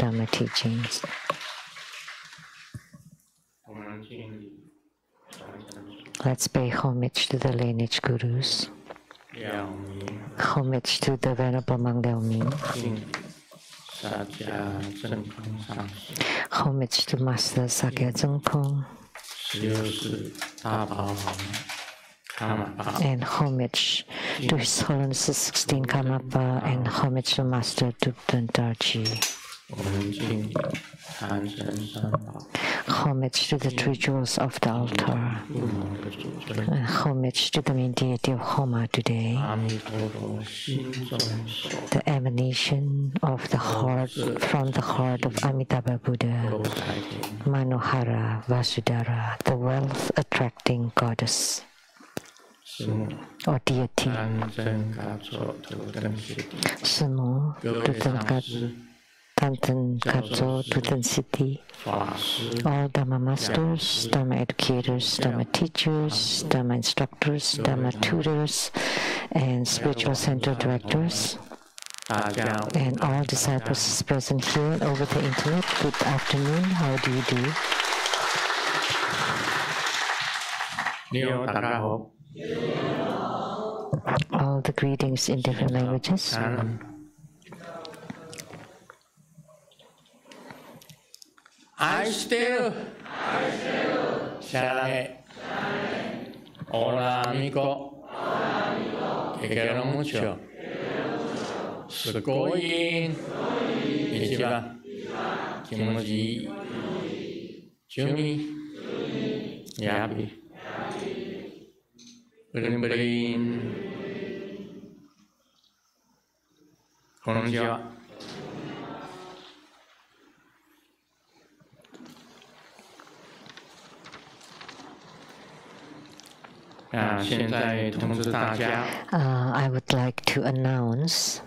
Dharma teachings. Let's pay homage to the lineage gurus. Homage to the Venerable Monk Liao Ming. Homage to Master Sakya Zengpong. And homage to His Holiness 16 Karmapa, and homage to Master Dupten Darji. Homage to the three jewels of the altar, and homage to the main deity of Homa today, the emanation of the heart from the heart of Amitabha Buddha, Manohara Vasudhara, the wealth-attracting goddess or deity. Sumo, Tanten Katso, Tutan City, all Dharma masters, Dharma educators, Dharma teachers, Dharma instructors, Dharma tutors, and spiritual center directors, and all disciples present here and over the internet. Good afternoon. How do you do? All the greetings in different languages. I still. Hola amigo. Que quiero mucho. Sugoyin. Ichiba. Kimoji. Jumi. Yabi. Brin. Konnichiwa. I would like to announce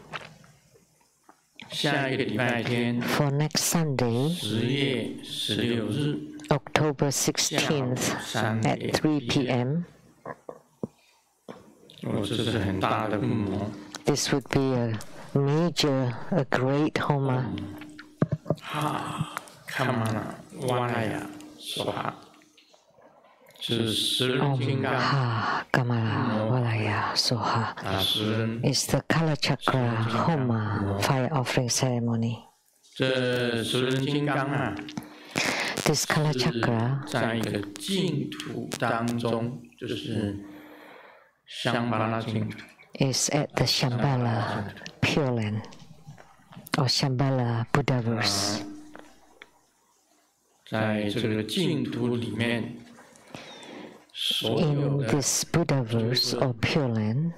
for next Sunday, October 16th at 3 p.m. This would be a great Homa. Kamala Valaya Soha is the Kala Chakra Homa fire offering ceremony. This Kala Chakra is at the Shambhala Pure Land or Shambhala Buddhaverse. In this Buddhaverse or Pure Land,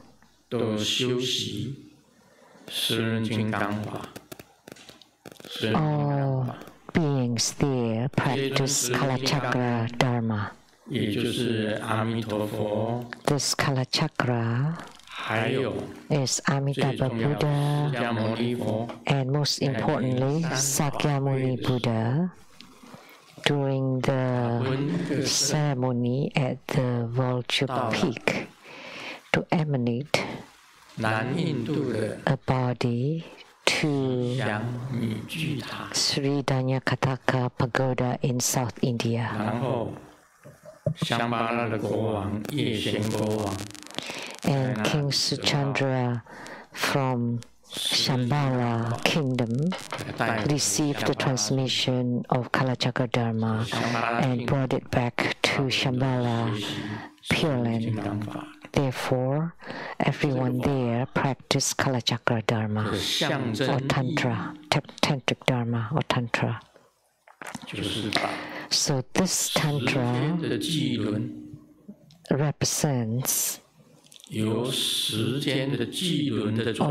all beings there practice Kalachakra Dharma. This Kalachakra is Amitabha Buddha and most importantly Sakyamuni Buddha during the ceremony at the Vulture Peak to emanate a body to Sri Danyakataka Pagoda in South India. And King Suchandra from Shambhala Kingdom received the transmission of Kalachakra Dharma and brought it back to Shambhala Pure Land. Therefore, everyone there practiced Kalachakra Dharma or Tantra, Tantric Dharma or Tantra. So this Tantra represents or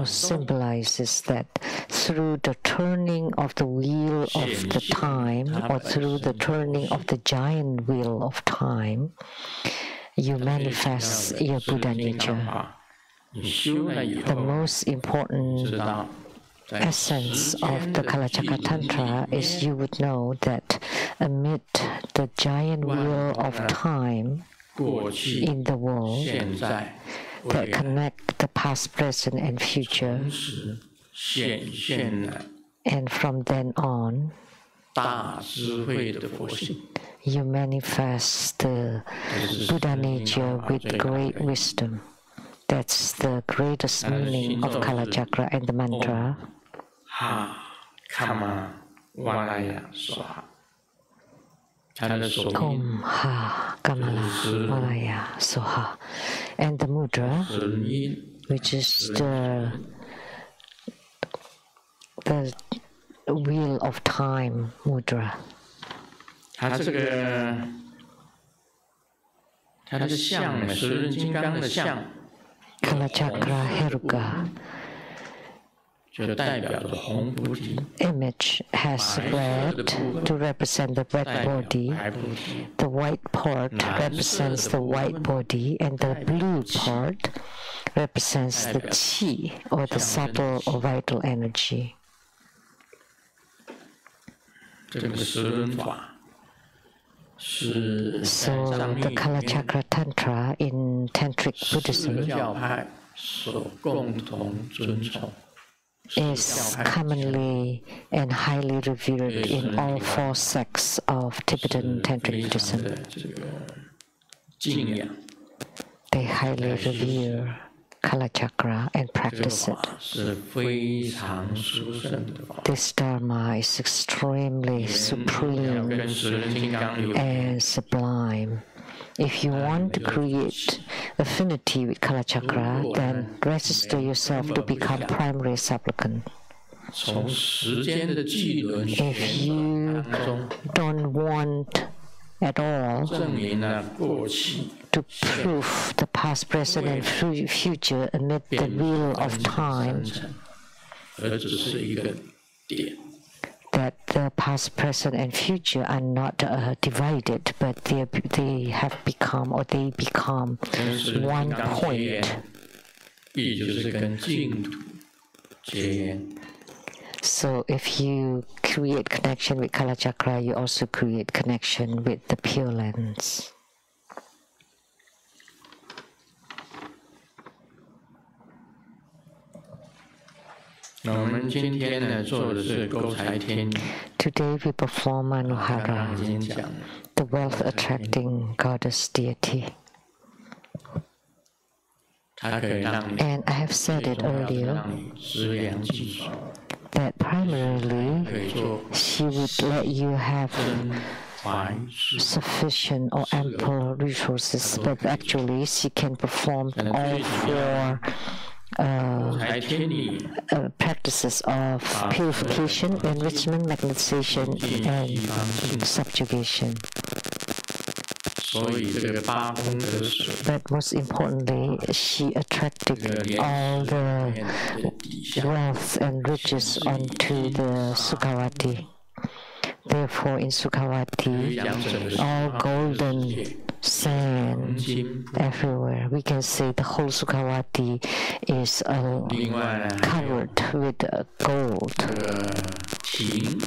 symbolizes that through the turning of the wheel of the time, or through the turning of the giant wheel of time, you manifest your Buddha nature. The most important essence of the Kalachakra Tantra is you would know that amid the giant wheel of time in the world that connect the past, present, and future, And from then on, 大智慧的佛性 you manifest the Buddha nature with great wisdom. That's the greatest meaning of Kalachakra and the mantra. Ha Kama Valaya Swaha. 它的手印 Om Ha Kamala Valaya Soha. And the mudra, 神音 which is the wheel of time mudra. 它这个它的像呢，十人金刚的像， Kalachakra Heruka 就代表着红菩提， image has red to represent the red 代表 body. 白菩提， The white part represents the white body, and the blue part represents the qi, or the subtle or vital energy. 这个十人法是 So the Kalachakra Tantra in Tantric 四个 Buddhism 教派所共同遵从。 is commonly and highly revered in all four sects of Tibetan Tantric 非常 Buddhism. 的这个敬仰， They highly revere Kalachakra and 这个 practice it. 法是非常殊胜的法。 This Dharma is extremely 要 supreme 跟十人金刚有 and sublime. If you want to create affinity with Kalachakra, then register yourself to become primary supplicant. 从时间的纪轮 If 旋 you 转当中 don't want at all 证明了过去 to prove the past, present, and future amid the 变 wheel 换 of 成 time, 生成，而只是一个点。 that the past, present, and future are not divided, but they have become, or they become 跟十人 one 金刚结 point. 缘，亦就是跟净土结缘。 So if you create connection with Kalachakra, you also create connection with the Pure Lands. 那我们今天呢做的是勾财天女， Today we perform 刚 Manuhara, 刚已经讲了， the wealth-attracting goddess deity. 它可以让你 And I have said 最 it 重要的 earlier 让你资粮尽收， that primarily 可以做 she would let you have 身怀世。 sufficient or ample resources, but actually she can perform all four 勾财天女 practices of purification, enrichment, magnetization, and subjugation. 所以这个八功德水 But most importantly, she attracted 这个莲 all 池 the 里面的底下， wealth and riches onto the Sukhavati. Therefore, in 培 Sukhavati, 养整个 all 世 golden 界 sand 金不 everywhere. We can say the whole Sukhavati is 另外呢，还有 covered with gold. 这个亭、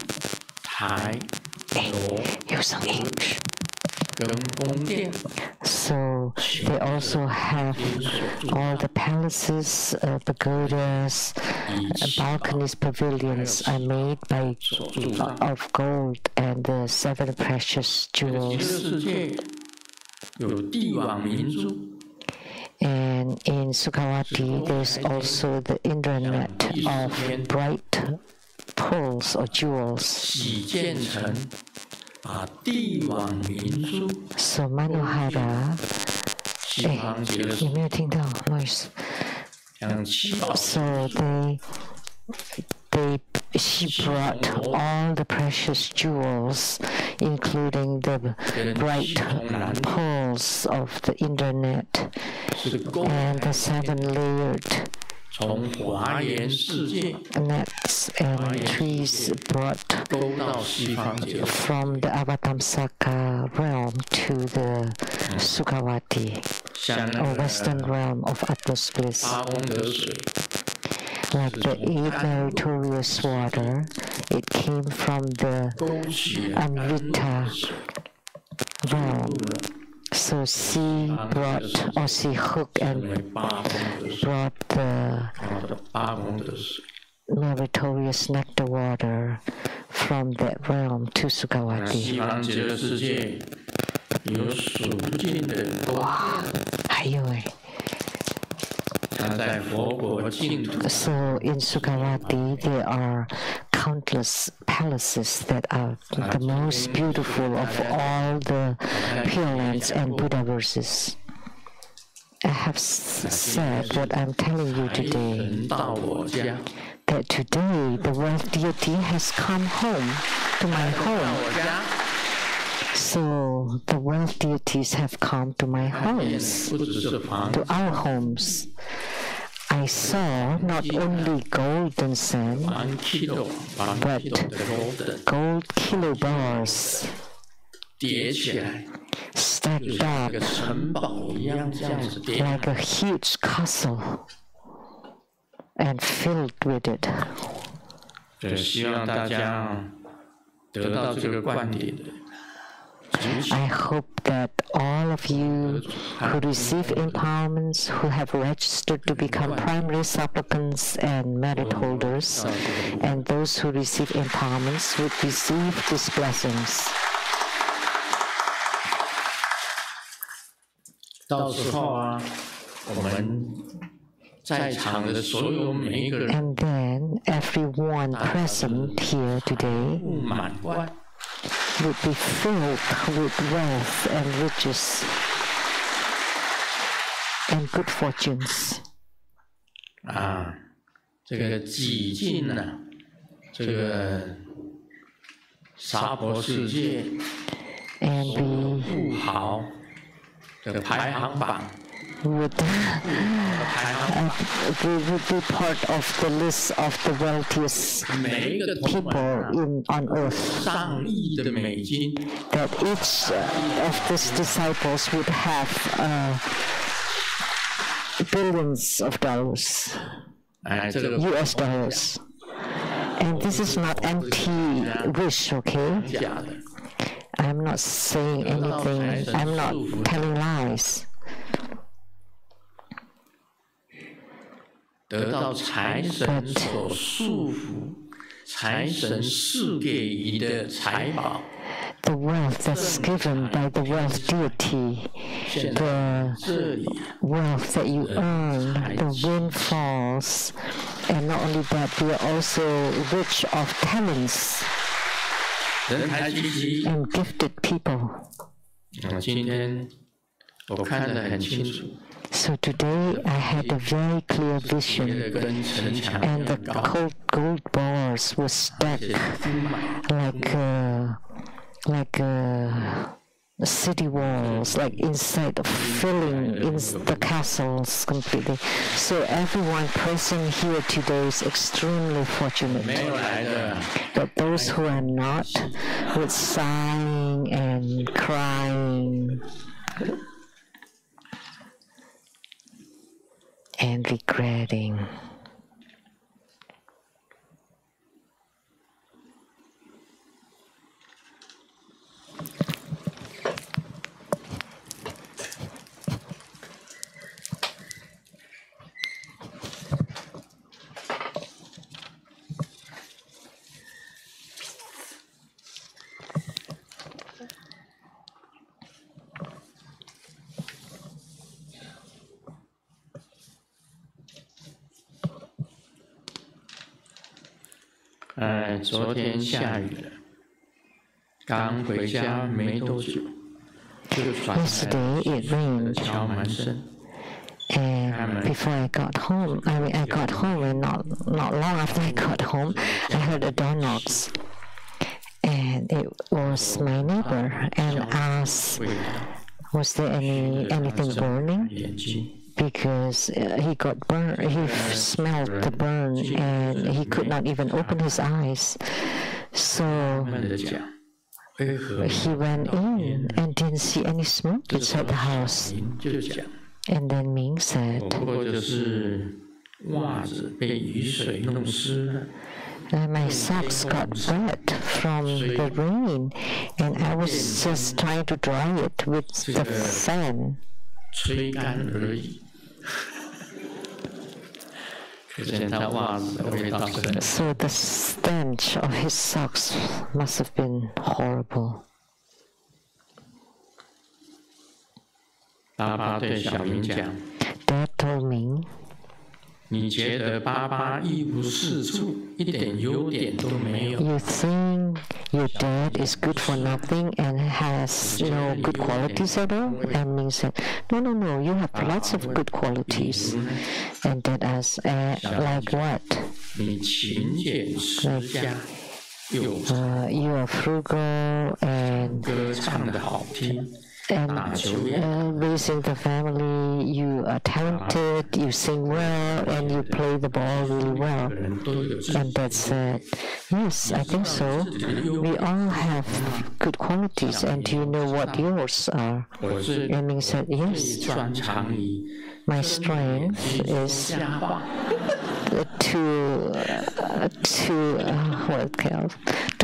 台、楼 Use an H. 跟宫殿， So they also have all the palaces, pagodas, balconies, pavilions are made by 所住上。 of gold and the 7 precious 极乐 jewels. 世界有帝王明珠， And in Sukhavati, there's also the internet of bright pearls or jewels. 喜建成，把帝王明珠 So Manohara, 西方极乐世有没有听到 noise? 像七宝 So she brought all the precious jewels, including the bright pearls of the internet 是勾 and the 7 layered 从华严世界 nets and trees brought 勾到西方极乐， from the Avatamsaka realm to the Sukhavati, 像那 or 个 western realm of Atmas bliss. 八功德水 Like the 8 meritorious water, it came from the 勾起了甘露 Amrita 水， realm. So she brought, or she hooked 成 and 为八功德水， brought the 然后的八功德水， meritorious nectar water from that realm to Sukhavati. 哇，还有哎。So in Sukhavati there are countless palaces that are the most beautiful of all the Pure Lands and Buddha-verses. I have said what I'm telling you today, that today the wealth deity has come home to my home. So the wealth deities have come to my homes, to our homes. I saw not only golden sand, but gold kilobars stacked up like a huge castle and filled with it. I hope that all of you who receive empowerments, who have registered to become primary supplicants and merit holders, and those who receive empowerments would receive these blessings. And then everyone present here today would be filled with wealth and riches and good fortunes. 这个几近呢，这个娑婆世界富豪的排行榜。 would be part of the list of the wealthiest people on earth. That each of these disciples would have billions of dollars, US dollars. And this is not empty wish, okay? I'm not saying anything, I'm not telling lies. 得到财神所束缚、财神赐给予的财宝。 The wealth that's given by the wealth deity, the wealth that you earn, the windfalls, and not only that, we are also rich of talents and gifted people. 今天我看得很清楚。 So today I had a very clear vision, and the gold bars were stacked like city walls, like inside, filling in the castles completely. So everyone present here today is extremely fortunate. But those who are not, with sighing and crying and regretting. 昨天下雨了，刚回家没多久，就传来敲门声。And before I got home, I got home, and not long after I got home, I heard a door knocks, and it was my neighbor, and asked, "Was there anything burning?" Because he got burned, he smelled the burn, and he could not even open his eyes. So he went in and didn't see any smoke inside the house. And then Ming said, "My socks got wet from the rain, and I was just trying to dry it with the fan." So the stench of his socks must have been horrible. Dad told me, you think your dad is good for nothing and has no good qualities at all? And Ming said, no, you have lots of good qualities. And Dad asked, like what? You are frugal and raising the family, you are talented, you sing well, and you play the ball really well. And Dad said, yes, I think so. We all have good qualities, and do you know what yours are? And Ming said, yes. My strength is to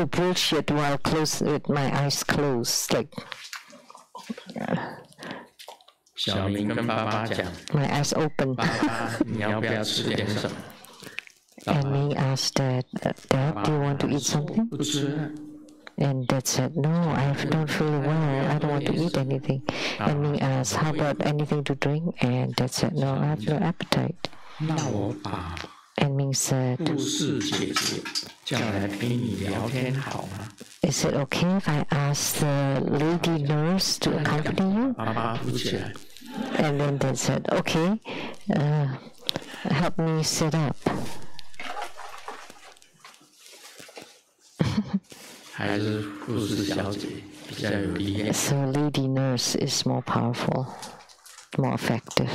bullshit while close with my eyes closed, like. My eyes open. And Ming asked Dad, Dad, do you want to eat something? And Dad said, no, I don't feel well. I don't want to eat anything. And Ming asked, how about anything to drink? And Dad said, no, I have no appetite. And Ming said, is it okay if I ask the lady nurse to accompany you? And then Dad said, okay, help me sit up. So lady nurse is more powerful, more effective.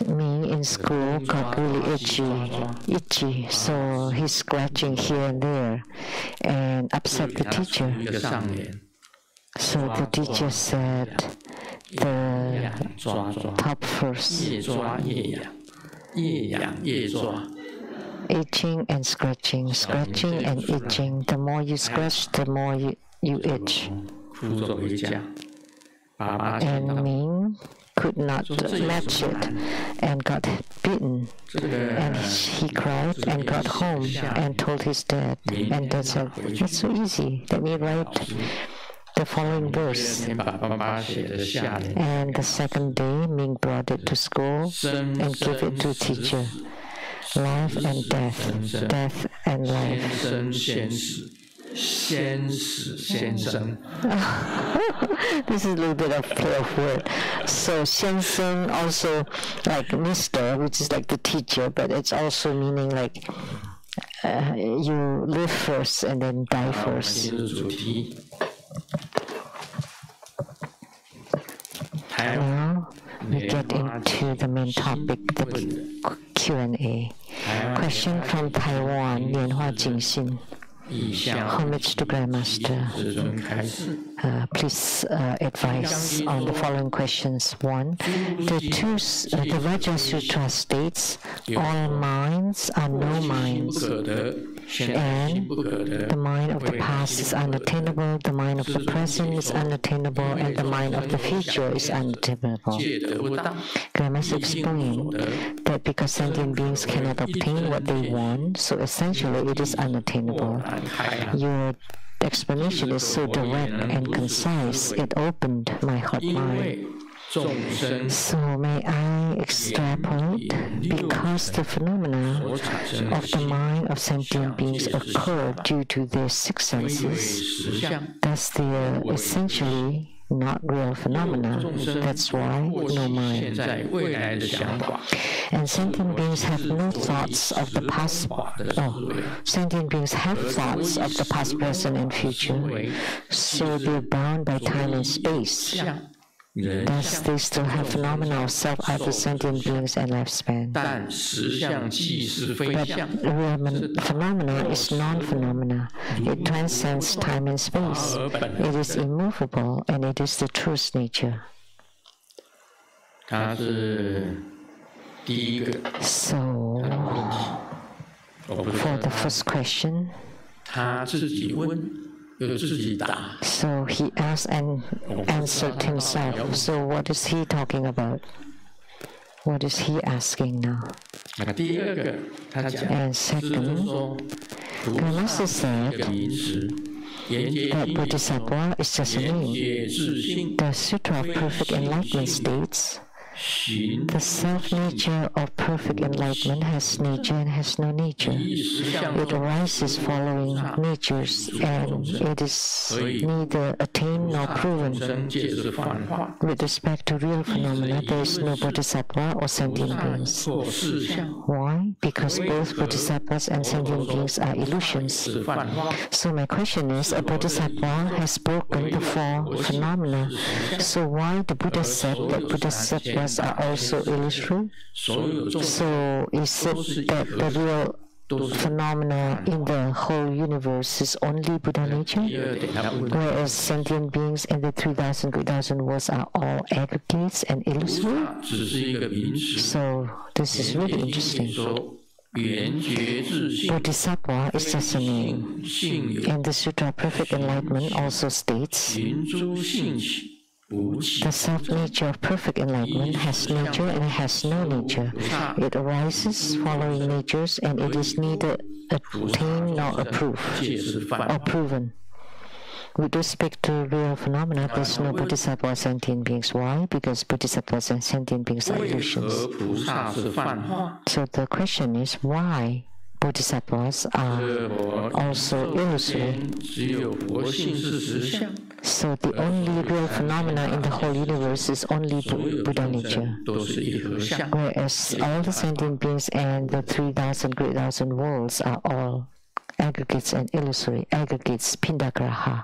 Ming in school got really itchy, so he's scratching here and there and upset the teacher. So the teacher said, the top first. Itching and scratching, scratching and itching. The more you scratch, the more you itch. And Ming could not match it and got bitten. And he cried and got home and told his dad. And Dad said, that's so easy. Let me write the following verse. And the second day, Ming brought it to school and gave it to teacher. Life and death, death and life. This is a little bit of play of word. So 先生 also like Mr., which is like the teacher, but it's also meaning like you live first and then die first. Now we get into the main topic, the Q&A. Question from Taiwan, Lianhua Jingxin. Homage to Grandmaster. Please advise on the following questions. 1. The Raja Sutra states, all minds are no minds, and the mind of the past is unattainable, the mind of the present is unattainable, and the mind of the future is unattainable. Grandmaster explained that because sentient beings cannot obtain what they want, so essentially it is unattainable. Your explanation is so direct and concise, it opened my heart mind. So may I extrapolate? Because the phenomena of the mind of sentient beings occur due to their six senses, thus they are essentially not real phenomena. That's why no mind. And sentient beings have no thoughts of the past. Sentient beings have thoughts of the past, present, and future. So they're bound by time and space. Thus, they still have phenomena of self-other sentient beings and lifespan. But phenomena is non-phenomena. It transcends time and space. It is immovable, and it is the truest nature. So, for the first question, So he asked and answered himself. So what is he talking about? What is he asking now? And second, the Master said that Bodhisattva is just a name. The Sutra of Perfect Enlightenment states, the self-nature of perfect enlightenment has nature and has no nature. It arises following natures, and it is neither attained nor proven. With respect to real phenomena, there is no bodhisattva or sentient beings. Why? Because both bodhisattvas and sentient beings are illusions. So my question is, a bodhisattva has broken the four phenomena. So why the Buddha said that bodhisattvas are also illusory? So is it that the real phenomena in the whole universe is only Buddha nature, whereas sentient beings and the 3,000 great thousand worlds are all aggregates and illusory? So this is really interesting. Bodhisattva is just a name, and the Sutra of Perfect Enlightenment also states, the self-nature of perfect enlightenment has nature and it has no nature. It arises following natures, and it is neither attained nor proven. With respect to real phenomena, there is no bodhisattva or sentient beings. Why? Because bodhisattvas and sentient beings are illusions. So the question is, why bodhisattvas are also illusory? So the only real phenomena in the whole universe is only Buddha nature, whereas all the sentient beings and the 3,000 great thousand worlds are all aggregates and illusory, aggregates, pindagraha,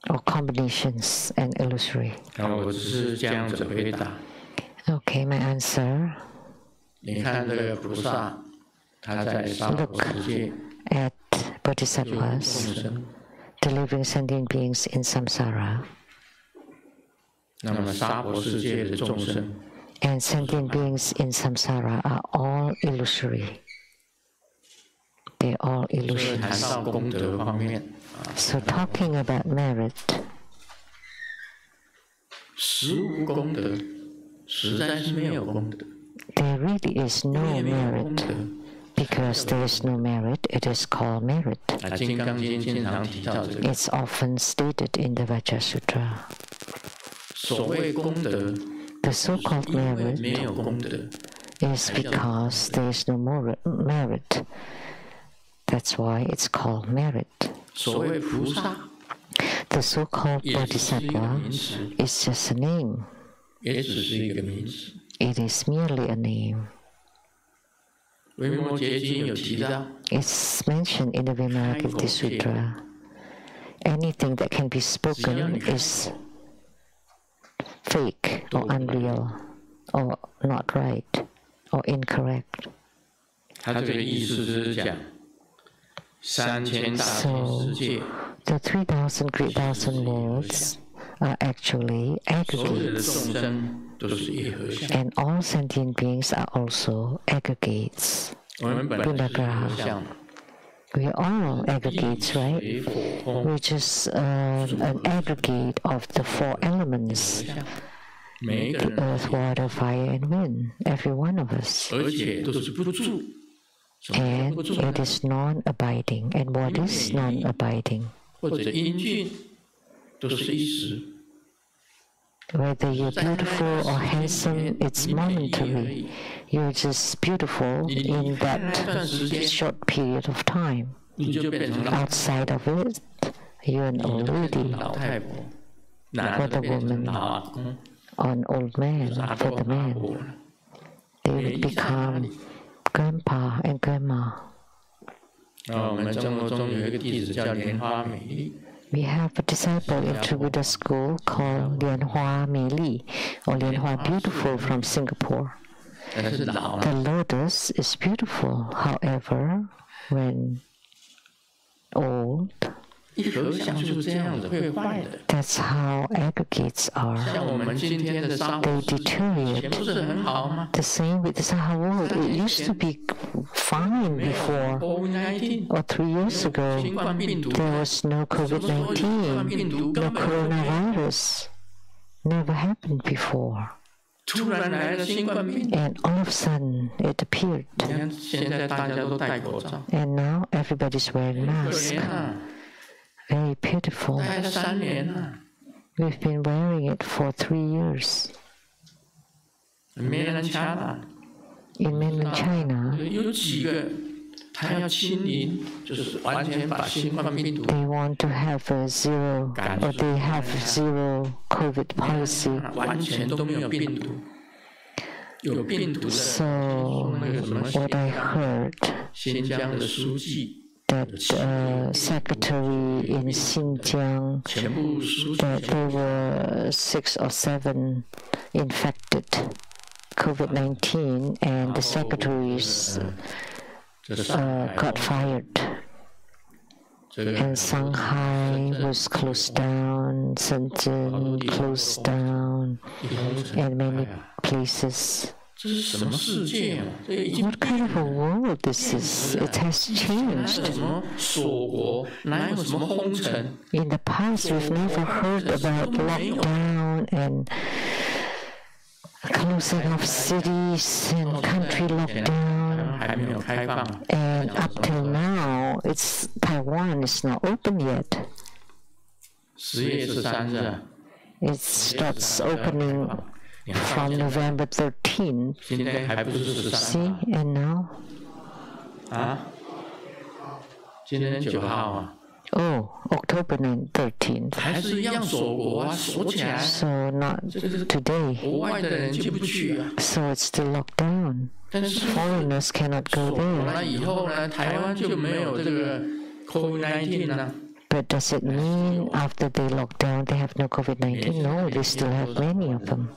or combinations and illusory. Okay, my answer. Look at bodhisattvas, the living sentient beings in samsara, and sentient beings in samsara are all illusory. They're all illusions. So talking about merit, there really is no merit. Because there is no merit, it is called merit. It's often stated in the Vajra Sutra. The so-called merit is because there is no merit. That's why it's called merit. The so-called bodhisattva is just a name. It is merely a name. It's mentioned in the Vimalakirti Sutra. Anything that can be spoken is fake or unreal or not right or incorrect. So the 3,000 great thousand worlds are actually aggregates, and all sentient beings are also aggregates. Pindagraha. We are all aggregates, right? We're just an aggregate of the four elements: the earth, water, fire, and wind. Every one of us. And it is non-abiding. And what is non-abiding? Whether you're beautiful or handsome, it's momentary. You're just beautiful in that short period of time. Outside of it, you're an old lady for the woman, or an old man for the man. They will become grandpa and grandma. We have a disciple in True Buddha School called Lianhua Meili, or Lianhua Beautiful from Singapore. The lotus is beautiful, however, when old, 一合相就是这样子，会坏的。 That's how aggregates are. 像我们今天的沙，they 漠， deteriorate. 以前不是很好吗？ The same with the Sahara world. It used to be fine before. COVID-19 Or 3 years ago, 新冠病毒， there was no COVID-19, no coronavirus. Never happened before. 突然来了新冠病毒， And all of a sudden, it appeared. 你看现在大家都戴口罩， And now everybody's wearing 可 masks. 怜啊， Very pitiful. 戴了3年了， We've been wearing it for 3 years. 没人掐了。 In mainland China, 有几个他要清零，就是完全把新冠病毒 they want to have a zero, or they have zero COVID policy. 完全都没有病毒。有病毒的 So 那个什么 what I heard 新疆的书记， that secretary in Xinjiang, 全部书记 that there were 6 or 7 infected COVID-19, and the secretaries 这上 got fired. 这个 And Shanghai was closed down, Shenzhen closed down, 一同城 and many places. 这是什么世界啊？这已经 What kind of a world this is? It has 哪有 changed. 什么锁国，哪有什么封城？ In the past, we've never heard about lockdown and closing of cities and country lockdown. 还没有开放。 And up till now, Taiwan is not open yet. 10月13日啊， It starts opening from November 13th. 今天还不是13 See, and now, 啊？今天9号啊， oh, October 13th. 还是一样锁国啊，锁起来。 So not today. 国外的人进不去啊。 So it's still locked down. 但是 Foreigners cannot go 锁国了 there. 以后呢，台湾就没有这个 COVID-19 了。 But does it mean after they lock down they have no COVID-19? No, they still have many of them.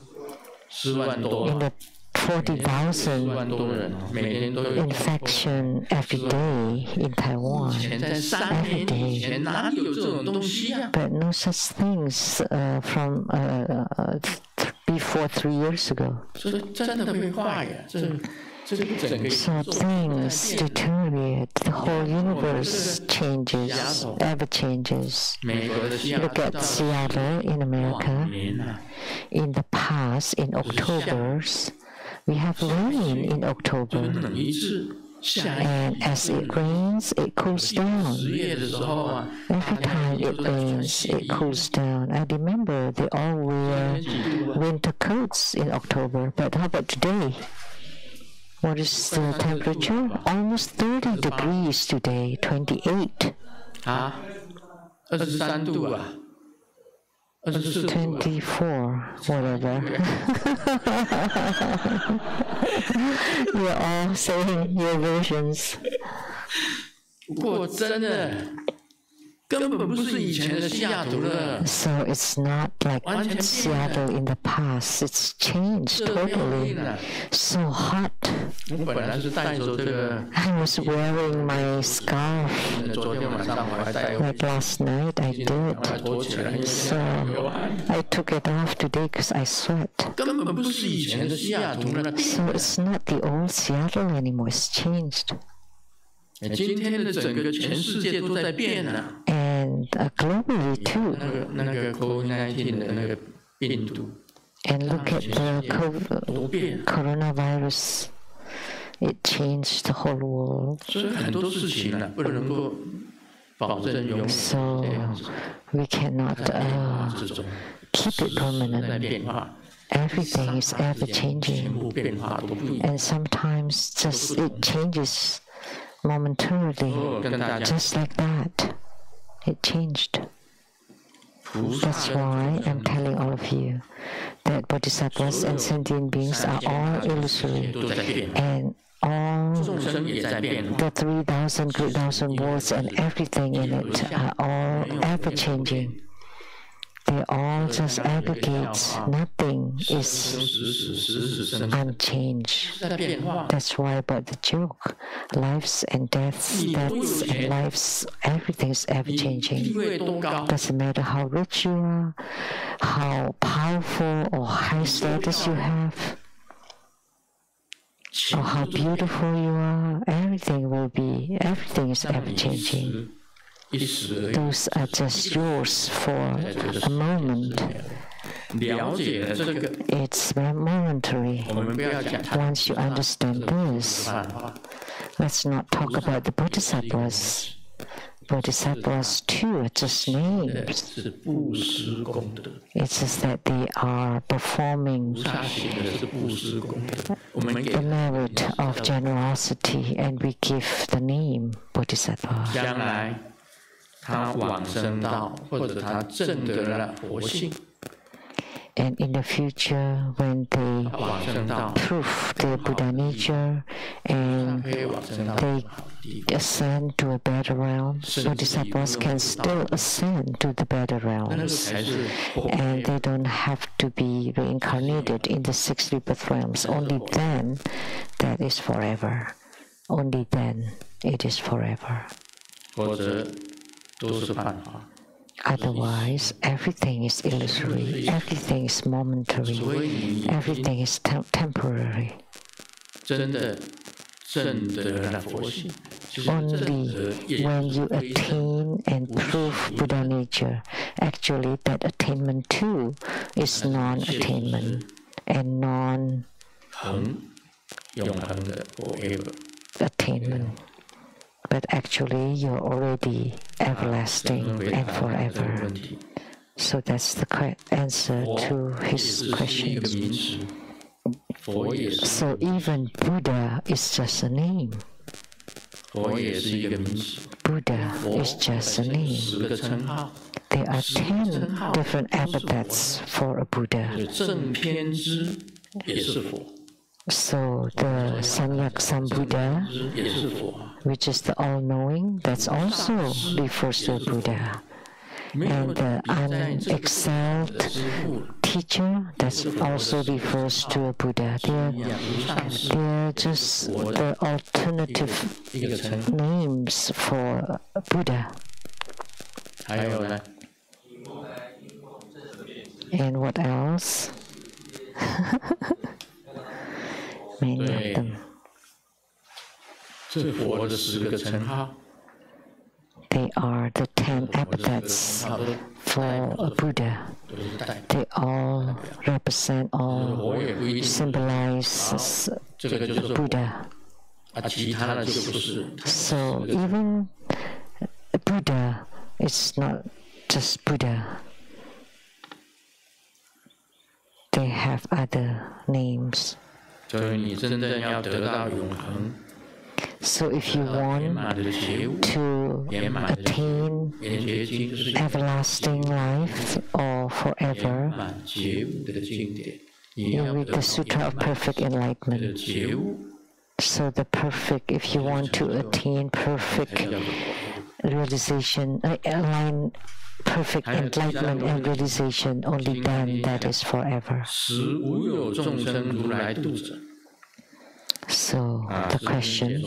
4万多 In the ，4 40,000万多人，每天都有。 infection every day in 以 Taiwan. 前在3年以前哪里有这种东西啊？ But no such things from before 3 years ago. 这真的会坏呀！这整个 So things deteriorate. The whole universe changes, ever changes. 美国的西雅 Look 图 at 到 Seattle in 往 America. 年啊， In the past, in Octobers, we have rain in 就 October. 冷一次，下一 And as it rains, it cools down. 10月的时候啊， Every time it rains, it cools down. I remember they all wear winter coats in October. But how about today? What is the temperature? Almost 30 degrees today, 28. 啊，23度啊，24度啊， 24, whatever. You're all saying your versions. 不过真的根本不是以前的西雅图了， So it's not like Seattle in the past. It's changed 这要命 totally. 了。 So hot. 我本来是带着这个， I was wearing my scarf 昨天晚上我还带回 like last night. I 去， did. 把它脱起来，因为 So 流汗。 I took it off today because I sweat. 根本不是以前的西雅图了。 So it's not the old Seattle anymore. It's changed. 今天的整个全世界都在变啊。 And globally too. 那个 COVID-19 的那个病毒， And look at the 多变， coronavirus. It changed the whole world. 所以很多事情呢不能够保证永远 So 这样子。 we cannot 这种 keep it 在 permanent. 变化， Everything is ever 全 changing. 部变化都不一样。 And sometimes just it changes momentarily. 跟大家 Just like that. It changed. 菩萨 That's why I'm telling all of you that bodhisattvas and sentient beings are all illusory. 都在变， And all 众生也在变。 the 3,000 great thousand worlds and everything in it are all ever changing. they all just aggregate. Nothing is unchanged. That's why about the joke, lives and deaths, deaths and lives, everything is ever changing. Doesn't matter how rich you are, how powerful or high status you have, or how beautiful you are, everything is ever changing. Those are just yours for a moment. It's momentary. Once you understand this, let's not talk about the bodhisattvas. Bodhisattvas too are just names. It's just that they are performing the merit of generosity, and we give the name Bodhisattva. And in the future, when they prove their Buddha nature and they ascend to a better realm, bodhisattvas can still ascend to the better realms. And they don't have to be reincarnated in the 6 rebirth realms. Only then that is forever. Only then it is forever. Otherwise, everything is illusory, everything is momentary, everything is temporary. Only when you attain and prove Buddha nature, actually that attainment too is non-attainment and non-attainment. But actually, you're already everlasting and forever. So that's the answer to his question. So even Buddha is just a name. Buddha is just a name. There are 10 different epithets for a Buddha. So the Sanyak Sambuddha, which is the all-knowing, that's also refers to a Buddha. And the unexcelled teacher, that also refers to a Buddha. They're just the alternative names for Buddha. And what else? Many of them. They are the 10 epithets for a Buddha. They all represent or symbolize Buddha. So even Buddha is not just Buddha. They have other names. So if you want to attain everlasting life or forever, you read the Sutra of Perfect Enlightenment. So the perfect, if you want to attain perfect realization, perfect enlightenment and realization, only then that is forever. So the question,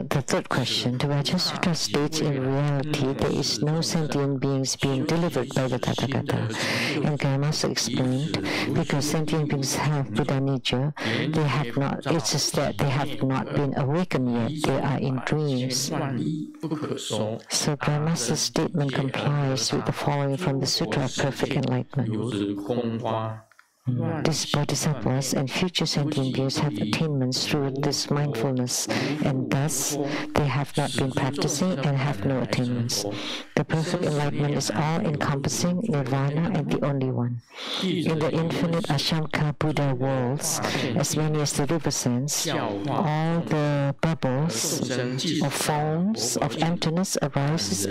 the third question, the Vajrasutra states in reality there is no sentient beings being delivered by the Tathagata. And Gayamasa explained, because sentient beings have Buddha nature, they have not, it's just that they have not been awakened yet, they are in dreams. So Gayamasa's statement complies with the following from the Sutra of Perfect Enlightenment. These bodhisattvas and future sentient beings have attainments through this mindfulness, and thus they have not been practicing and have no attainments. The perfect enlightenment is all-encompassing nirvana and the only one. In the infinite Ashamka Buddha worlds, as many as the river sands, all the bubbles or foams of emptiness arise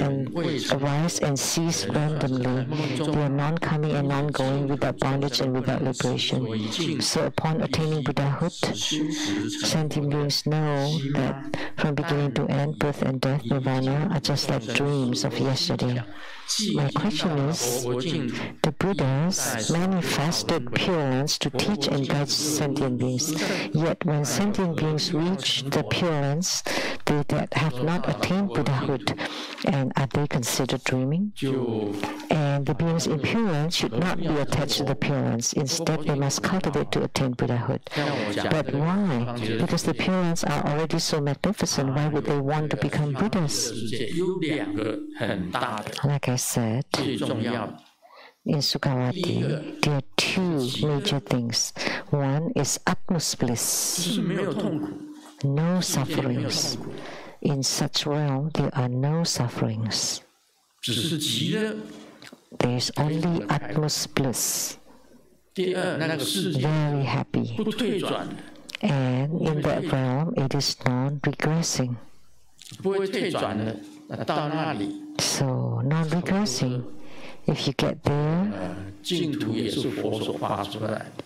and cease randomly. They are non-coming and non-going, without bondage and without liberation. So upon attaining Buddhahood, sentient beings know that from beginning to end, birth and death, nirvana are just like dreams of yesterday. My question is, the Buddhas manifested Pure Lands to teach and guide sentient beings. Yet when sentient beings reach the Pure Lands, they that have not attained Buddhahood, and are they considered dreaming? And the beings in Pure Lands should not be attached to the Pure Lands. Instead, they must cultivate to attain Buddhahood. But why? Because the Pure Lands are already so magnificent. Why would they want to become Buddhas? Like I said, in Sukhavati, there are two major things. One is Atmos bliss, no sufferings. In such realm, there are no sufferings. There is only Atmos bliss, very happy. And in that realm, it is non-regressing. So, non-regressing, if you get there,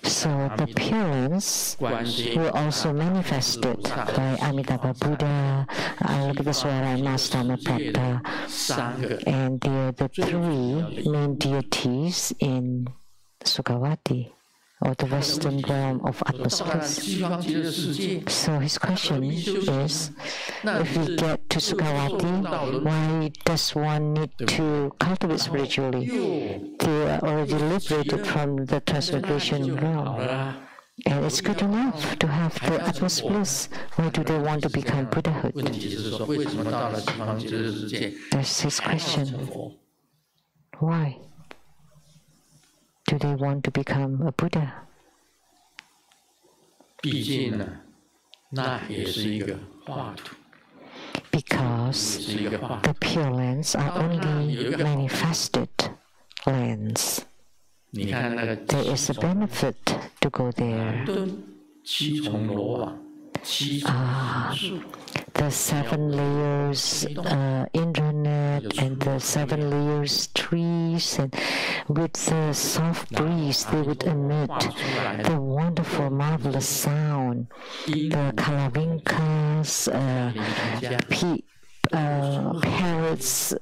so the appearance will also manifested by Amitabha Buddha, Alakadaswara, and Mastamaprapta, and they are the three main deities in Sukhavati, or the Western realm of Atmosphere. So his question is, if we get to Sukhavati, why does one need to cultivate spiritually? They are already liberated from the transmigration realm. And it's good enough to have the utmost bliss. Why do they want to become Buddhahood? That's his question. Why do they want to become a Buddha? Because the Pure Lands are only manifested lands. There is a benefit to go there. The 7 layers internet and the 7 layers trees, and with the soft breeze they would emit the wonderful, marvelous sound. The kalavinkas, parrots,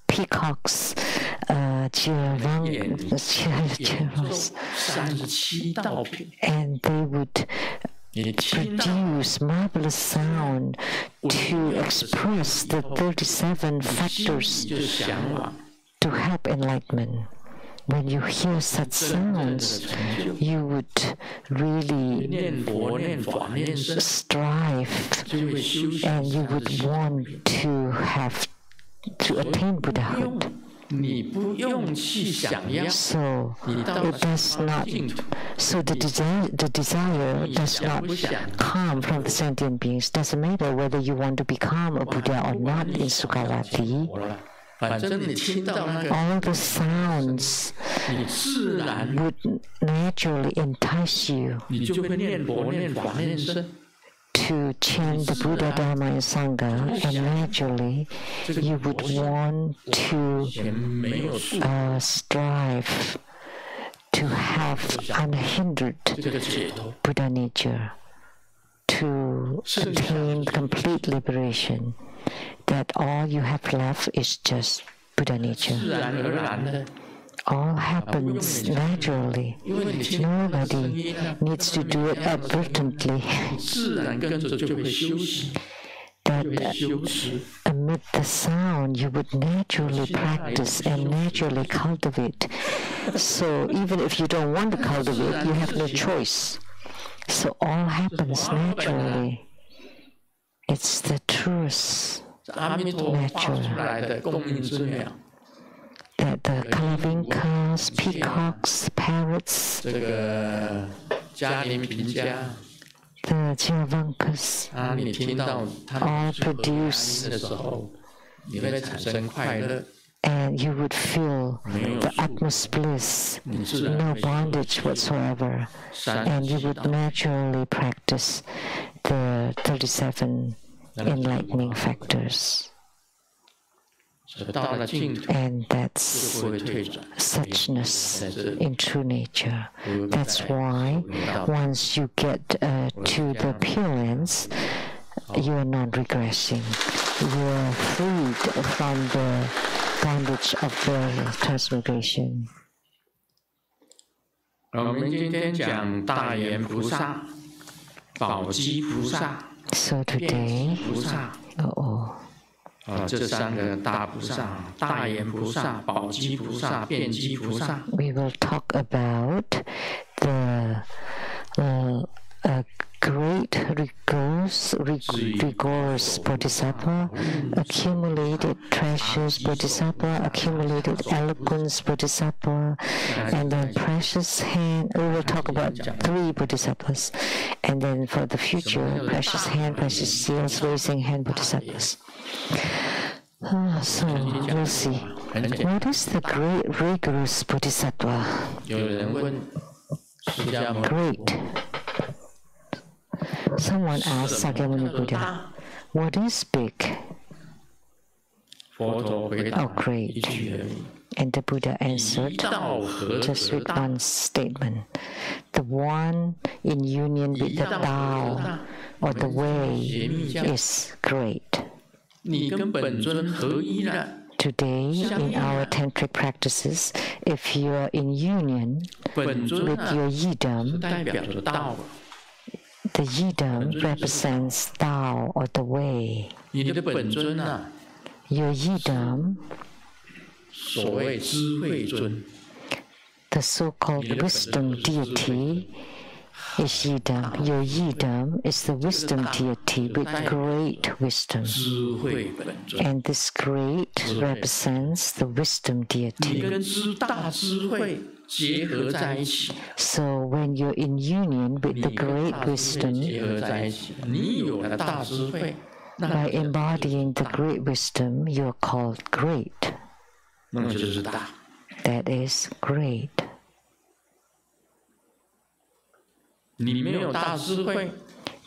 peacocks, giraffes, and they would produce marvelous sound to express the 37 factors to help enlightenment. When you hear such sounds, you would really strive, and you would want to attain Buddhahood. So it does not. So the desire does not come from the sentient beings. Doesn't matter whether you want to become a Buddha or not in Sukhavati. All the sounds would naturally entice you to chant the Buddha, Dharma, and Sangha, and naturally you would want to strive to have unhindered Buddha nature, to attain complete liberation, that all you have left is just Buddha nature. All happens naturally. Nobody needs to do it advertently. That amid the sound, you would naturally practice and naturally cultivate. So even if you don't want to cultivate, you have no choice. So all happens naturally. It's the truest nature. That the kalavinkas, peacocks, parrots, the jiravankas all produce, and you would feel the utmost bliss, no bondage whatsoever, and you would naturally practice the 37 enlightening factors. And that's suchness in true nature. That's why once you get to the Pure Lands, you are not regressing. You are freed from the bondage of the transmigration. So today, we will talk about the great rigorous bodhisattva, accumulated treasures bodhisattva, accumulated eloquence bodhisattva, and then precious hand. We will talk about 3 bodhisattvas, and then for the future, precious hand, precious seals, raising hand bodhisattvas. So we'll see. What is the great rigorous bodhisattva? Great. Someone asked Sakyamuni Buddha, what is big? Oh, great. And the Buddha answered, just with one statement. The one in union with the Tao or the way is great. Today, in our tantric practices, if you are in union with your yidam, the yidam represents Tao or the way. Your yidam, the so-called wisdom deity, is yidam. Your yidam is the wisdom deity with great wisdom. And this great represents the wisdom deity. So when you're in union with the great wisdom, by embodying the great wisdom, you're called great. That is great.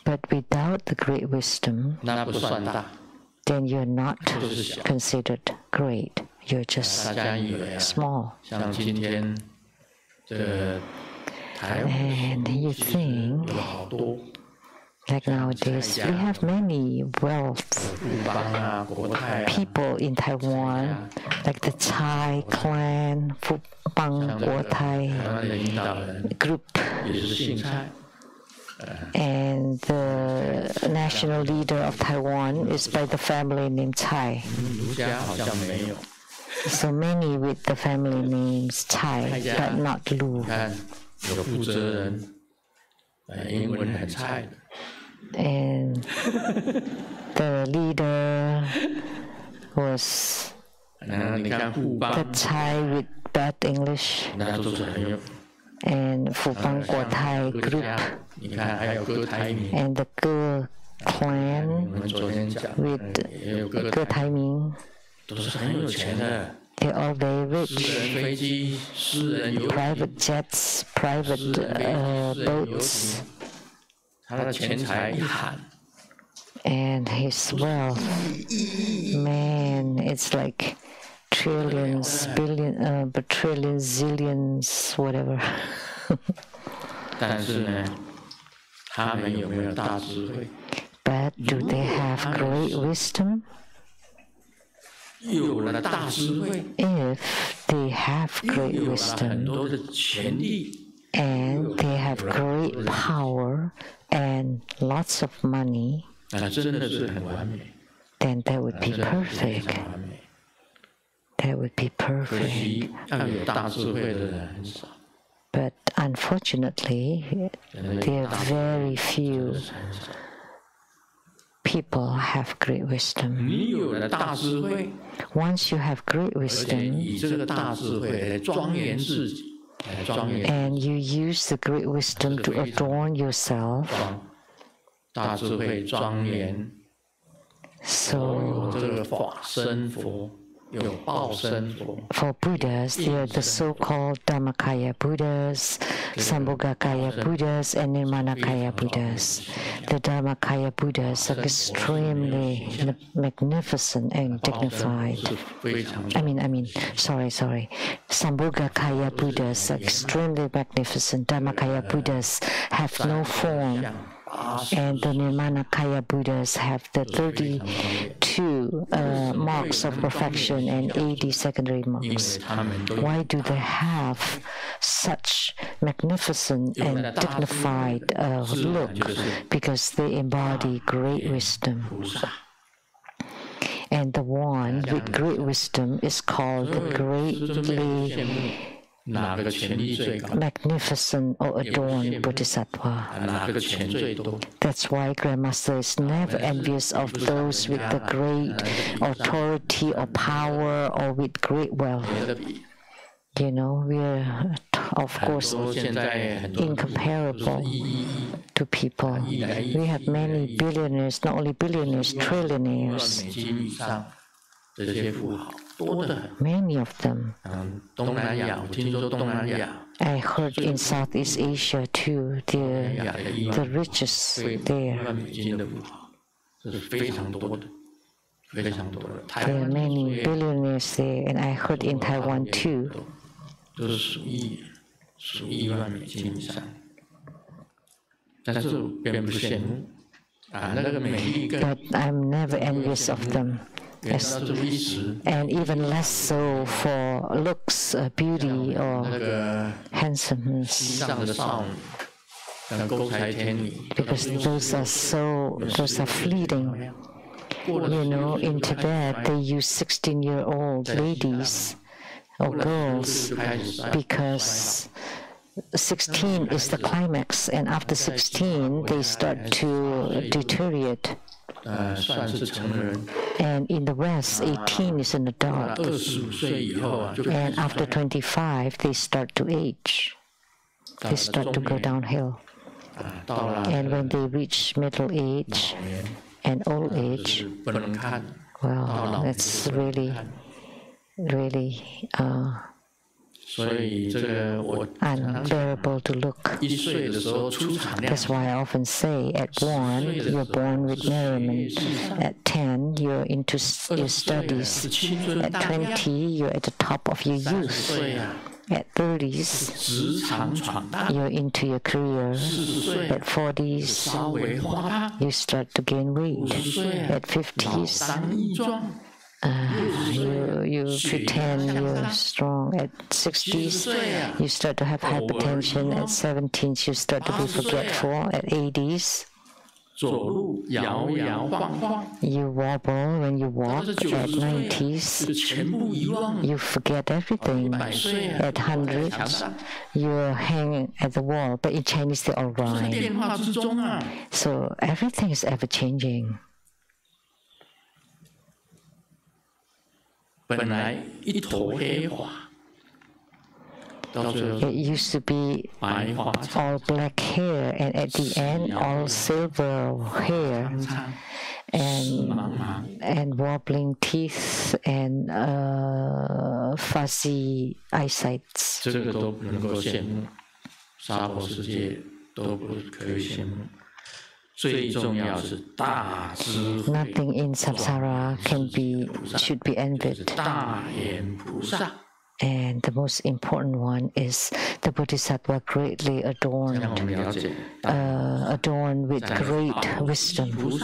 But without the great wisdom, then you're not considered great. You're just small. And you think, like nowadays, we have many wealth people in Taiwan, like the Chai clan, Fupang Guotai group. And the national leader of Taiwan is by the family named Chai. So many with the family names Chai, but not Lu. And the leader was the Chai with bad English. And Fupang Guotai group, and the Ge clan with Ge Taiming. They're all very rich. Private jets, private boats. And his wealth, man, it's like trillions, but trillions, zillions, whatever. But do they have great wisdom? If they have great wisdom and they have great power and lots of money, then that would be perfect. That would be perfect. But unfortunately, there are very few people have great wisdom. Once you have great wisdom, and you use the great wisdom to adorn yourself, so For Buddhas, they are the so-called Dhammakaya Buddhas, Sambhogakaya Buddhas, and Nirmanakaya Buddhas. The Dhammakaya Buddhas are extremely magnificent and dignified. Sorry. Sambhogakaya Buddhas are extremely magnificent. Dhammakaya Buddhas have no form. And the Nirmanakaya Buddhas have the 32 marks of perfection and 80 secondary marks. Why do they have such magnificent and dignified look? Because they embody great wisdom. And the one with great wisdom is called the greatly magnificent or adorned Bodhisattva. That's why Grandmaster is never envious of those with the great authority or power or with great wealth. We are, of course, incomparable to people. We have many billionaires, not only billionaires, trillionaires. Many of them. I heard in Southeast Asia too, the richest there. There are many billionaires there, and I heard in Taiwan too. But I'm never envious of them. Yes. And even less so for looks, beauty, or handsomeness. Because those are fleeting. In Tibet, they use 16-year-old ladies or girls because 16 is the climax, and after 16, they start to deteriorate. And in the West, 18 is an adult. And after 25, they start to age. They start to go downhill. And when they reach middle age and old age, well, that's really unbearable to look. That's why I often say, at 1, you're born with merriment. At 10, you're into your studies. At 20, you're at the top of your youth. At 30s, you're into your career. At 40s, you start to gain weight. At 50s, you pretend you're strong. At 60s, you start to have hypertension. At 70s, you start to be forgetful. At 80s, you wobble when you walk. At 90s, you forget everything. At 100s, you're hanging at the wall. But in Chinese, they all rhyme. So everything is ever-changing. It used to be all black hair, and at the end, all silver hair, and wobbling teeth, and fuzzy eyesights. Nothing in samsara should be envied. And the most important one is the Bodhisattva greatly adorned with great wisdom.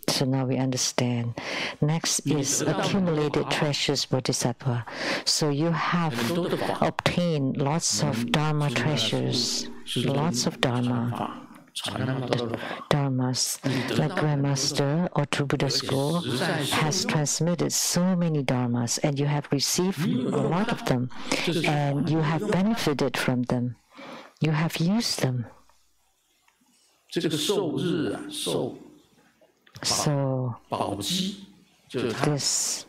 So now we understand. Next is accumulated treasures Bodhisattva. So you have obtained lots of Dharma treasures, lots of Dharma. Dharmas, like Grandmaster or True Buddha School has transmitted so many Dharmas, and you have received a lot of them, and you have benefited from them. You have used them. So this,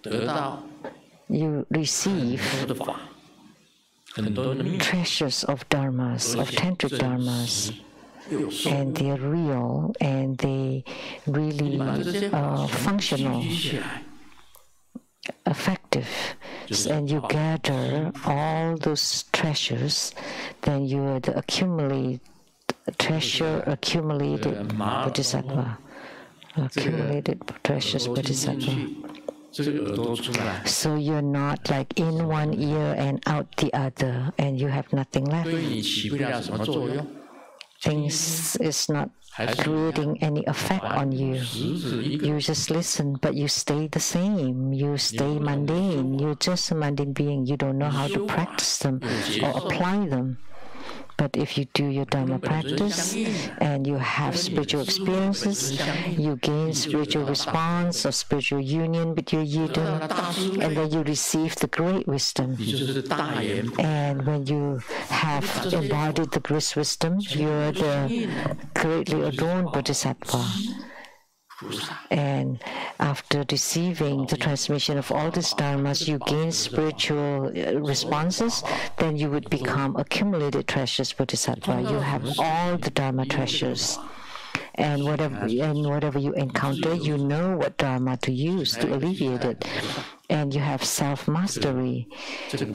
you receive treasures of Dharmas, of Tantric Dharmas, and they're real, and they really functional, effective. axe and you gather all those treasures, then you are the accumulated bodhisattva. Accumulated precious bodhisattva. So you're not like in one ear and out the other, and you have nothing left. Things is not creating any effect on you. You just listen, but you stay the same. You stay mundane. You're just a mundane being. You don't know how to practice them or apply them. But if you do your Dharma practice and you have spiritual experiences, you gain spiritual response or spiritual union with your yidam, and then you receive the great wisdom. And when you have embodied the great wisdom, you're the greatly adorned bodhisattva. And after receiving the transmission of all these dharmas, you gain spiritual responses, then you would become accumulated treasures bodhisattva. You have all the dharma treasures. And whatever you encounter, you know what dharma to use to alleviate it. And you have self-mastery,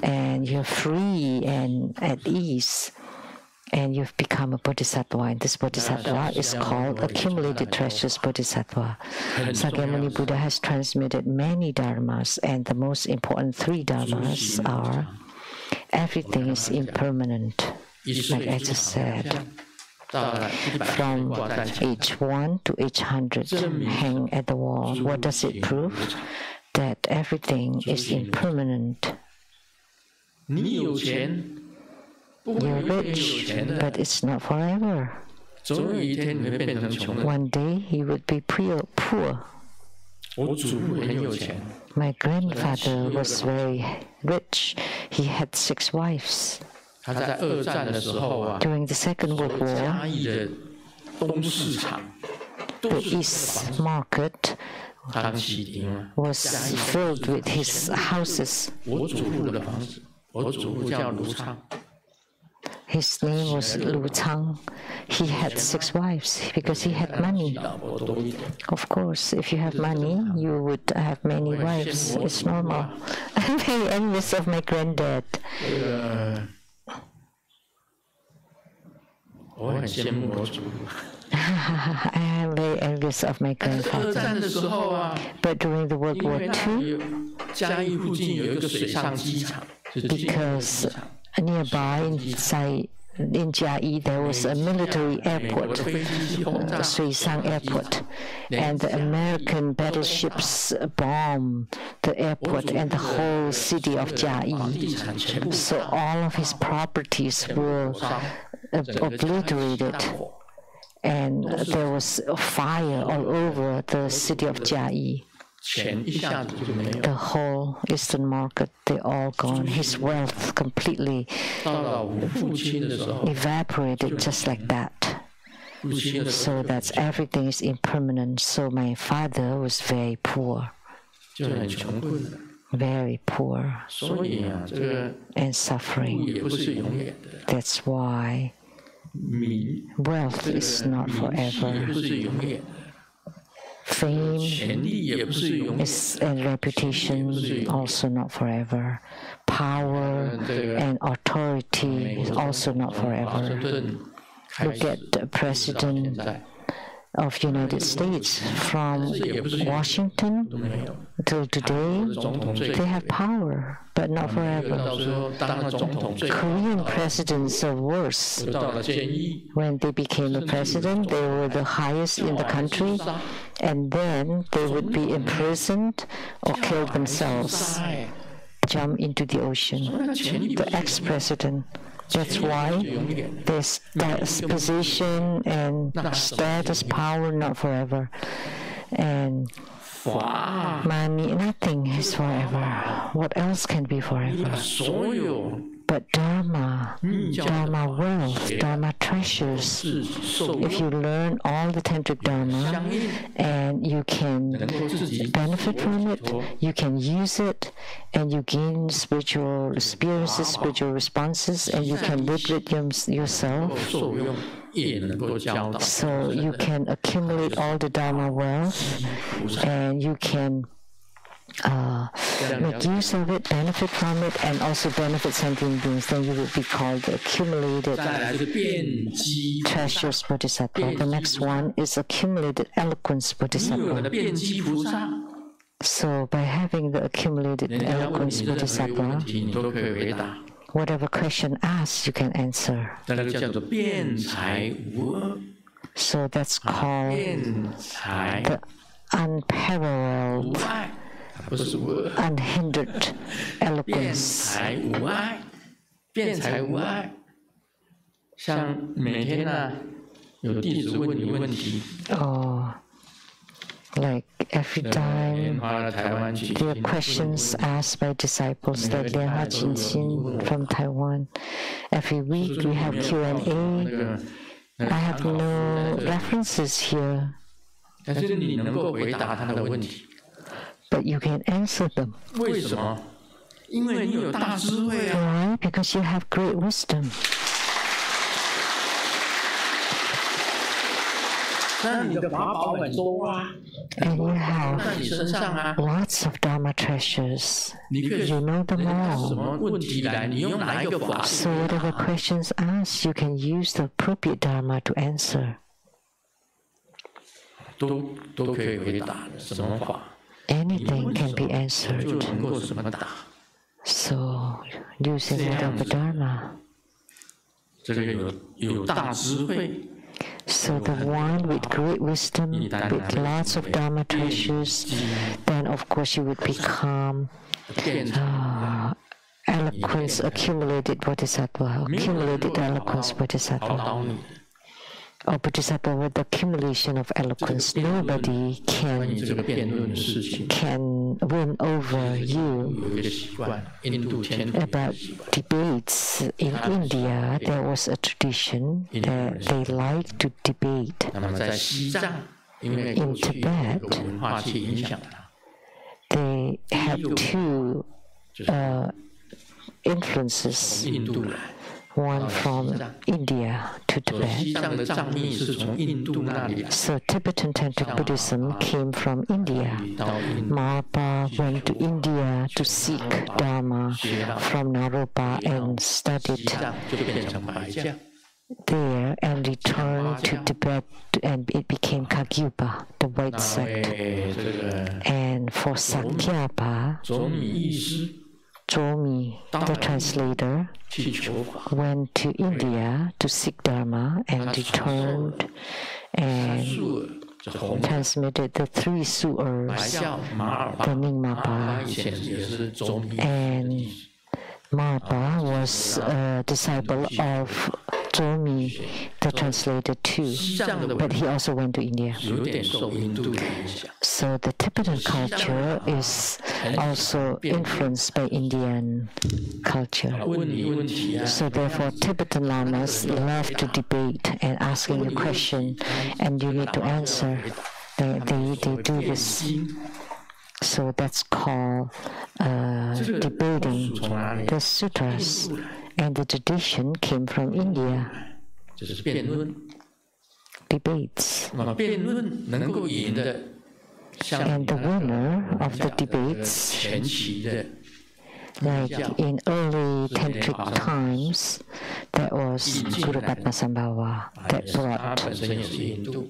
and you're free and at ease. And you've become a bodhisattva, and this bodhisattva is called accumulated treasures bodhisattva. Sakyamuni Buddha has transmitted many dharmas, and the most important three dharmas are: everything is impermanent, like I just said. From age 1 to age 100, hang at the wall. What does it prove? That everything is impermanent. You're rich, but it's not forever. One day you would be poor. My grandfather was very rich. He had 6 wives. During the Second World War, the East Market was filled with his houses. His name was Lu Chang. He had 6 wives because he had money. Of course, if you have money, you would have many wives. It's normal. I'm very envious of my granddad. I am very envious of my grandfather. But during the World War II, because nearby in Jiayi, there was a military airport, Suisang Airport, and the American battleships bombed the airport and the whole city of Jiayi. So all of his properties were obliterated, and there was a fire all over the city of Jiayi. The whole Eastern market, they all gone. His wealth completely evaporated just like that. So that's everything is impermanent. So my father was very poor. Very poor and suffering. That's why wealth is not forever. Fame is, and reputation also not forever. Power and authority is also not forever. Look at the President of United States. From Washington till today, they have power, but not forever. Korean presidents are worse. When they became a president, they were the highest in the country, and then they would be imprisoned or kill themselves, jump into the ocean. The ex-president. That's why this position and status, power, not forever. And money, nothing is forever. What else can be forever? But Dharma, Dharma wealth, Dharma treasures. If you learn all the tantric Dharma and you can benefit from it, you can use it, and you gain spiritual experiences, spiritual responses, and you can liberate yourself. So you can accumulate all the Dharma wealth, and you can make use of it, benefit from it, and also benefit sentient beings, then you would be called the accumulated treasures bodhisattva. The next one is accumulated eloquence bodhisattva. So by having the accumulated eloquence bodhisattva, whatever question asked, you can answer. So that's called the unparalleled, unhindered eloquence. Like every time there are questions asked by disciples, like Lian Ha Jin Xin from Taiwan. Every week we have Q&A. I have no references here, but you can answer them. Why? Because you have great wisdom. And you have lots of Dharma treasures. You know them all. So whatever questions asked, you can use the appropriate Dharma to answer. Anything can be answered. So, using whatever Dharma. So the one with great wisdom, with lots of Dharma treasures, then of course you would become eloquence accumulated bodhisattva, accumulated eloquence bodhisattva. Or bodhisattva with the accumulation of eloquence. Nobody can win over you. About debates in India, there was a tradition that they like to debate. In Tibet, they have two influences. One from India to Tibet. So Tibetan Tantric Buddhism came from India. Maharpa went to India to seek Dharma from Naropa and studied there and returned to Tibet, and it became Kagyupa, the white sect. And for Sakyapa, Zomi, the translator, went to India to seek Dharma and returned and transmitted the three su'ers, the Nyingmapa, and Marpa was a disciple of Zomi, the translator too, but he also went to India. So the Tibetan culture is also influenced by Indian culture. So therefore Tibetan lamas love to debate and asking a question and you need to answer. They do this. So that's called debating the sutras. And the tradition came from India. Debates. And the winner of the debates, like in early tantric times, that was Guru Padmasambhava that brought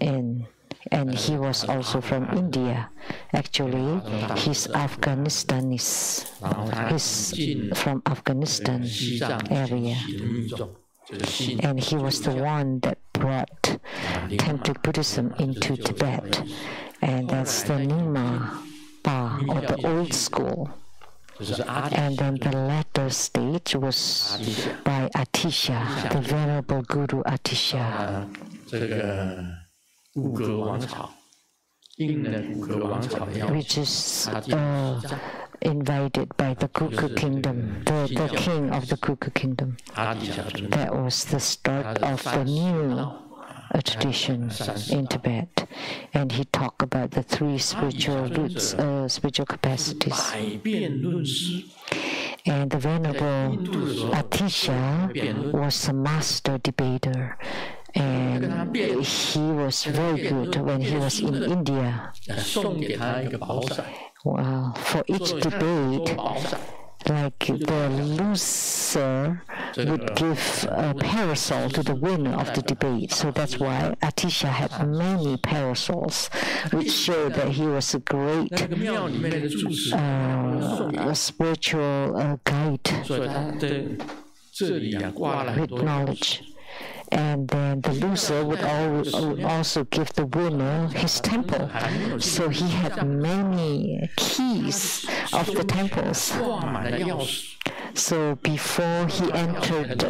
in. And he was also from India. Actually, he's Afghanistanis. He's from Afghanistan area. And he was the one that brought Tantric Buddhism into Tibet. And that's the Nyingma Pa, or the old school. And then the latter stage was by Atisha, the Venerable Guru Atisha. Which is invaded by the Kuku kingdom, the king of the Kuku kingdom. That was the start of the new tradition in Tibet. And he talked about the three spiritual roots, spiritual capacities. And the Venerable Atisha was a master debater. And he was very good when he was in India. for each debate, like the loser would give a parasol to the winner of the debate. So that's why Atisha had many parasols, which showed that he was a great spiritual guide with knowledge. And then the loser would also give the winner his temple. So he had many keys of the temples. So before he entered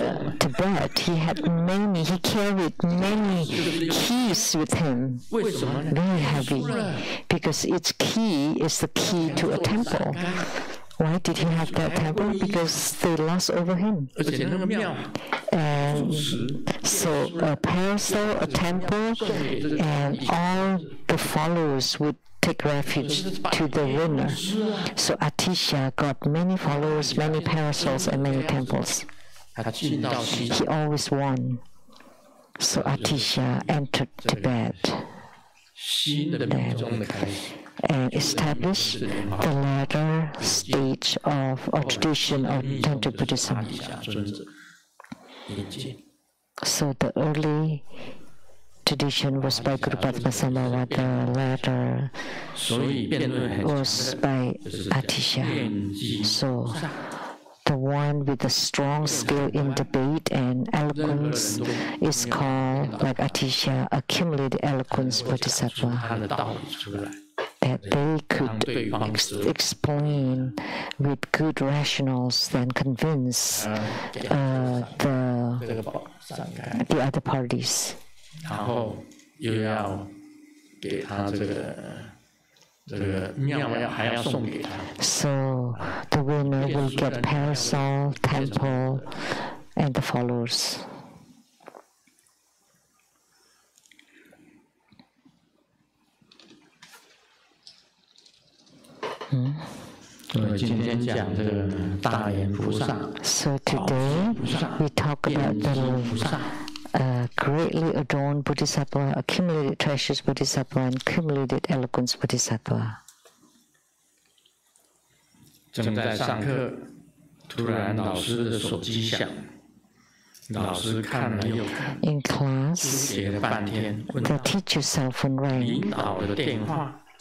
Tibet, he carried many keys with him, very heavy, because each key is the key to a temple. Why did he have that temple? Because they lost over him. And so a parasol, a temple, and all the followers would take refuge to the winner. So Atisha got many followers, many parasols, and many temples. He always won. So Atisha entered Tibet and established the latter stage of or tradition of Tantric Buddhism. So the early tradition was by Guru Padmasambhava, the latter was by Atisha. So the one with the strong skill in debate and eloquence is called, like Atisha, accumulated eloquence bodhisattva, that they could explain with good rationals, then convince the other parties. So the winner will get parasol, temple, and the followers. So today we talk about the greatly adorned Bodhisattva, accumulated treasures Bodhisattva, and accumulated eloquence Bodhisattva. In class, the teacher's cell phone rang,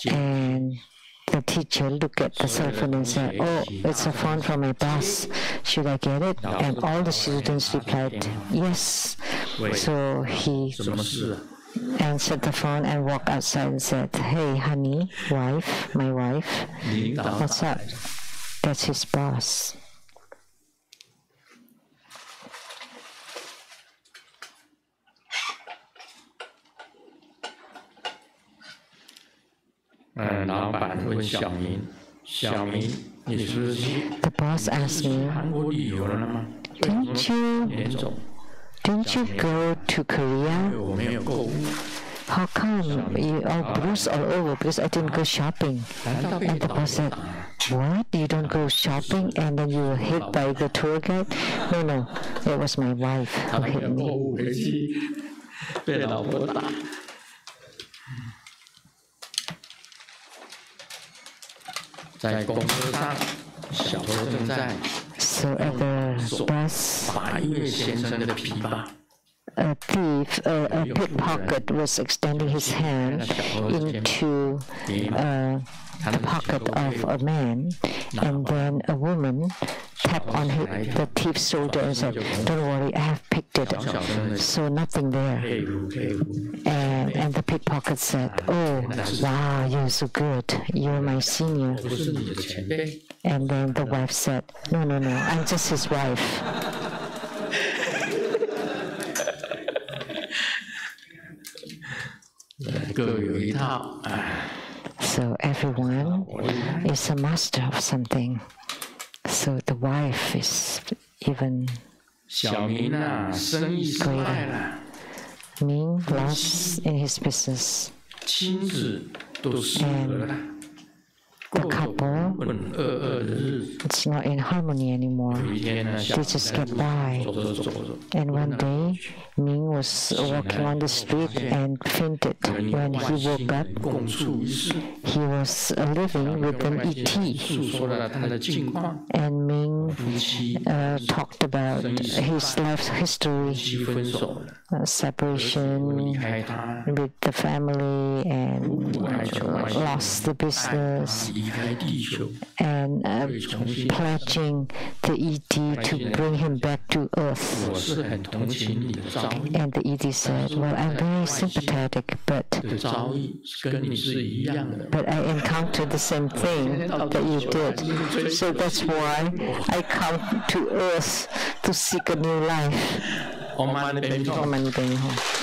and the teacher looked at the cell phone and said, "Oh, it's a phone from my boss. Should I get it?" And all the students replied, "Yes." So he answered the phone and walked outside and said, "Hey, honey, wife, my wife, what's up?" That's his boss. The boss asked me, didn't you go to Korea? How come you all bruised all over? Because I didn't go shopping. And the boss said, "What? You don't go shopping and then you were hit by the tour guide?" No, it was my wife who hit me. So at the bus, a thief, a pickpocket was extending his hand into the pocket of a man, and then a woman tapped on the thief's shoulder and said, "Don't worry, I have picked it, so nothing there." And the pickpocket said, "Oh, wow, you're so good. You're my senior." And then the wife said, No, I'm just his wife." So everyone is a master of something. So the wife is even greater. Ming lost in his business. And the couple, it's not in harmony anymore. They just get by. And one day, Ming was walking on the street and fainted. When he woke up, he was living with an ET. And Ming talked about his life's history, separation with the family, and lost the business, and pledging the ET to bring him back to Earth. And the ET said, well, I'm very sympathetic, but I encountered the same thing that you did. So that's why I come to Earth to seek a new life. Om Mani Padme Hum.